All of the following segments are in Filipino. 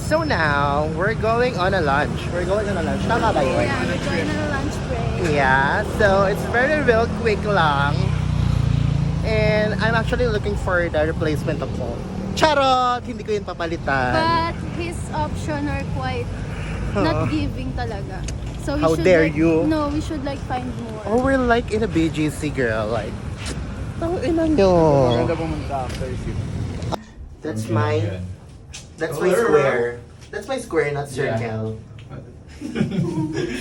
So now, we're going on a lunch. Tama ba yun? Yeah, we're going on a lunch break. Yeah, so it's very real quick lang. And I'm actually looking for the replacement of phone. Charot! Hindi ko yun papalitan. But his option are quite not giving talaga. So we How should dare like, you? No, we should like find more. Oh, we're like in a BGC, girl. Like, ang ina nyo. Maganda pumunta after shift. That's my square. That's my square, not circle.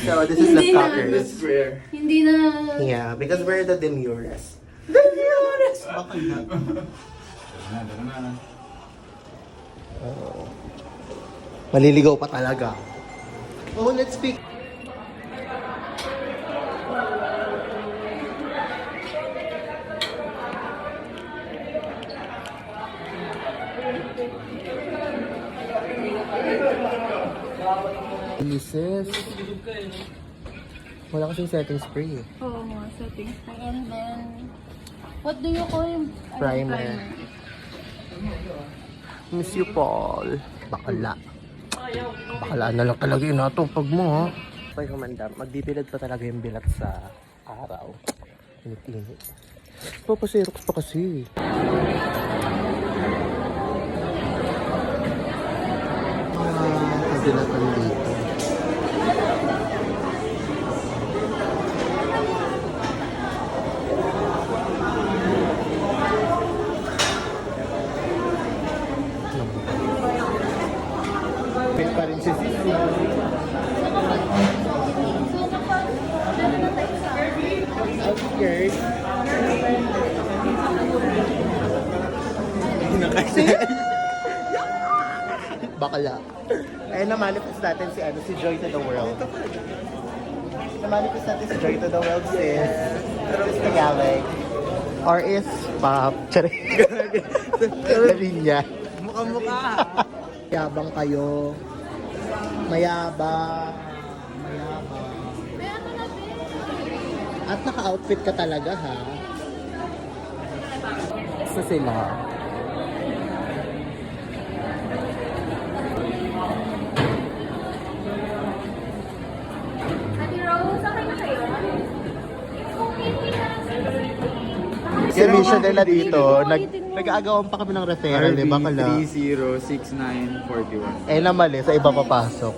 So this is the Hindi na. cockers. Square. Hindi na. Yeah, because we're the demurers. Bakal na. Tara na. Oh. Maliligaw pa talaga. Oh, let's speak. Sis. Wala kasing setting spray. Oo nga, settings po. And then, what do you call yung Primer. Miss you, Paul. Bakala. Bakala na lang talaga yun pag mo, ha? Okay, kumanda. Magbibilad pa talaga yung bilat sa araw. Init-init. Papasirox pa kasi. Kabilatan dito. Wait pa rin si Sisi. Outskirts. Bakala. Eh, na-manifest natin si Joy to the World. Na-manifest natin si Joy to the World, sis. Is Tagalog. Or is Pop. Charing. Sabi niya. Mukha-mukha. Mayabang kayo. Mayabang. At naka-outfit ka talaga, ha? Isa sila. Si Misha nila dito, nag-aagawan pa kami ng referral, di ba kala? 306941. Eh, namali, sa iba papasok.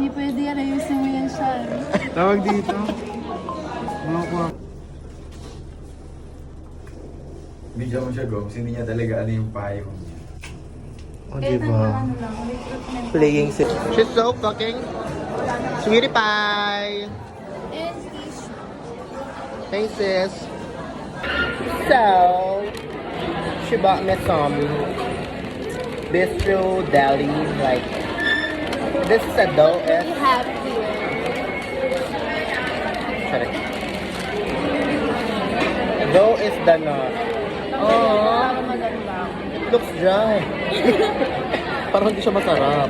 Hindi pwede yan. Ayusin mo yan siya. Tawag dito. Makakuha. Video mo siya, Gomes. Hindi niya talaga ano yung payo niya. O, di ba? Playing si... She's so fucking sweetie pie! And tissue. Thanks, sis. So, she bought me some bistro deli, like, this is a dough We S. have here. Sorry. Dough is the nut. Oh, it looks dry. Parang hindi siya masarap.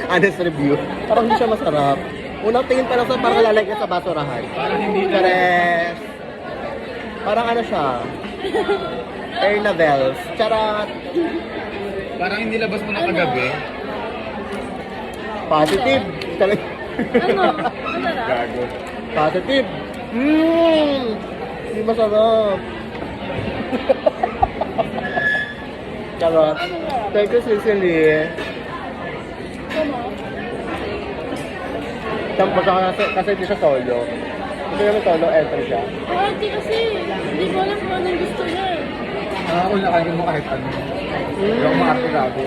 Honest review. Parang hindi siya masarap. Unang tingin pa lang sa parang lalagyan sa basurahan. Parang hindi Chares. Parang ano siya? Air Navels. Charat. Parang hindi labas mo na kagabi. Positive. Talaga. Ano? Masarap? Gago. Positive. Hindi masarap. Charot. Thank you, Cecily. Tampo siya kasi hindi siya solo. Kasi naman solo, entry siya. Hindi kasi. Hindi ko alam kung anong gusto niya. Ako nakain mo kahit ano. Yung maartirado.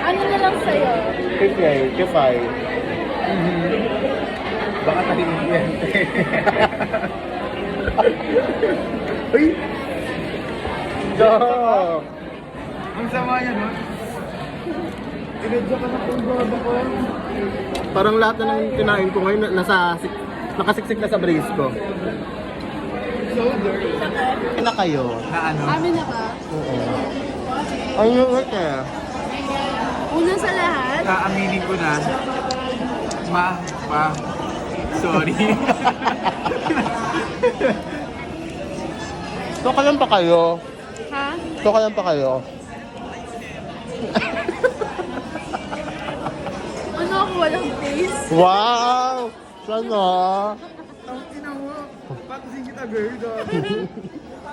Ano na lang sa'yo? Kipay, kipay. Baka tayo yan. Uy! Go! Ang sama niya, no? Inadya ka na kung baba ko. Parang lahat na ng kinain ko ngayon nakasiksik na sa brace ko. So dirty. Na kayo? Na ano? Amin na ba? Oo. Ano nga Una sa lahat, Kaaminin ko na. Sorry. So, kalan pa kayo? ha? So, kaya pa kayo? Ano ako walang face? Wow! Sana? Ang ina mo. Patusin kita, girl.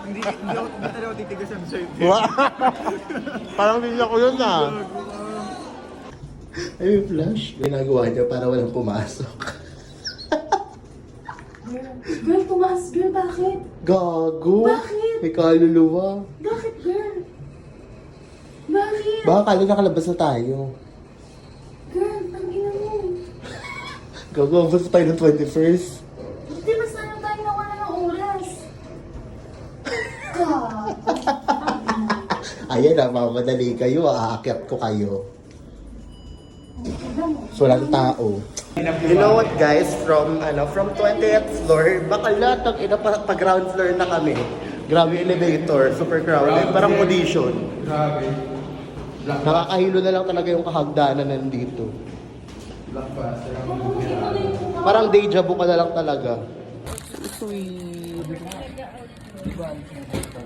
Hindi talaga titigasan sa'yo. Wow! Parang hindi ako yun ah. Ay, flash. Ginagawa niya para walang pumasok. Girl, pumas. Girl, bakit? Gago! Bakit? May kaluluwa. Bakit, girl? Bakit? Baka kala nakalabas na tayo. Girl, ang ina mo. Gago, basta tayo ng 21st. Hindi, basta na tayo nawala ng oras. God. Ayan na, mamadali kayo. Aakyat ko kayo. So, walang tao. You know what guys, from 20th floor, baka lahat ng ina pa ground floor na kami. Grabe elevator, super crowded, parang audition. Grabe. Nakakahilo na lang talaga yung kahagdanan nandito. Blockbuster. Parang deja vu ka na lang talaga. Sweet.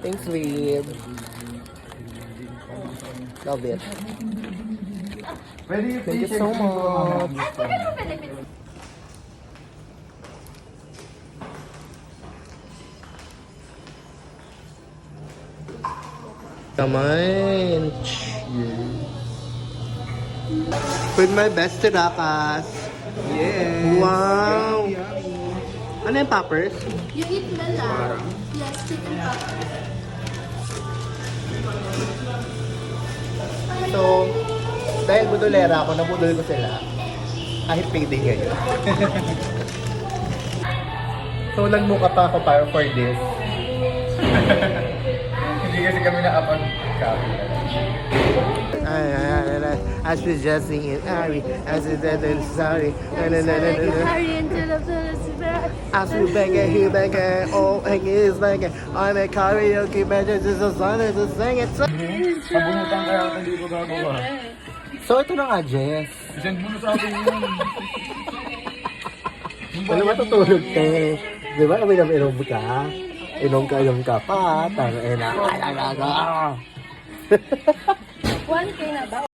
Thanks, sweet. Love it. Pwede Thank you so much. Come on. With my best tirakas. Yes. Wow. Yummy, yummy. Ano yung poppers? You eat na lang. Yes, chicken poppers. So, dahil budolera ako, nabudol ko sila. Kahit payday ngayon. So, nagmuka pa ako para for this. Hindi kasi kami nakapag-copy. As we just sing it, Ari, as we said, sorry. Hurry into the As we bang it, he bang it, oh, and he's bang it. I'm a karaoke manager, just a son, to sing it. Pabunutan kaya ako hindi ko gagawa. So, ito na nga, Jess. Send mo na sa akin yun. Wala matutulog, te. Di ba, inom ka? Inom ka pa. Tangina. 1K na ba?